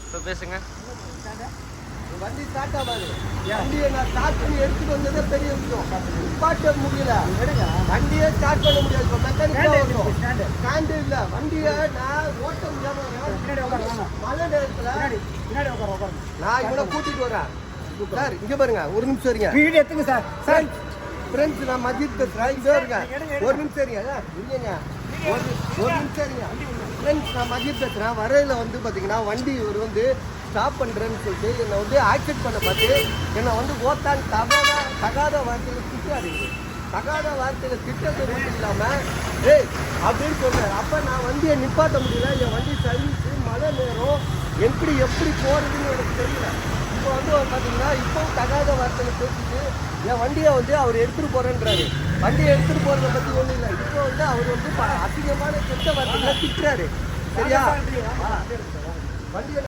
இப்போ பேசுங்க. வண்டி ஸ்டார்ட் ஆகாது. வண்டியை நான் ஸ்டார்ட் பண்ணி எடுத்துட்டு வந்ததே பெரிய விஷயம். நிப்பாட்ட முடியல. வண்டியை ஸ்டார்ட் பண்ண முடியாது. இப்போ மெக்கானிக் ஸ்டாண்டு இல்லை. வண்டியை நான் ஓட்ட முடியாம மழை நேரத்தில் நான் இவனை கூட்டிட்டு வரேன். சார் இங்க பாருங்க, ஒரு நிமிஷம் இருங்க. வீடு எடுத்துங்க சார். சார் ஃப்ரெண்ட்ஸ், நான் மஜித் பேசுறேன். இங்கே இருங்க, ஒரு நிமிஷம் இருங்க. இல்லைங்க, ஒரு நிமிஷம் இருங்க. ஃப்ரெண்ட்ஸ், நான் மஜித் பேசுறேன். வரையில வந்து பார்த்தீங்கன்னா வண்டி ஒரு வந்து ஸ்டாப் பண்ணுறேன்னு சொல்லிட்டு என்னை வந்து ஆக்செப்ட் பண்ண பார்த்து என்னை வந்து ஓட்டான் தகாத வார்த்தையில் திட்டாதீங்க. தகாத வார்த்தையில் திட்டத்தை மட்டும் இல்லாமல் அப்படின்னு சொல்கிறார். அப்போ நான் வண்டியை நிப்பாட்ட முடியல. என் வண்டி சர்வீஸு மழை நேரம் எப்படி போகிறதுன்னு எனக்கு தெரியல. இப்போ வந்து பார்த்தீங்கன்னா இப்போவும் தகாத வார்த்தையில் பேசிட்டு என் வண்டியை வந்து அவர் எடுத்துகிட்டு போகிறேன்றாரு. வண்டியை எடுத்துகிட்டு போகிறத பற்றி ஒன்றும் இல்லை. இப்போ வந்து அவர் வந்து அசிங்கமான கெட்ட வார்த்தைகளை திட்டுறாரு. சரியா? வண்டியை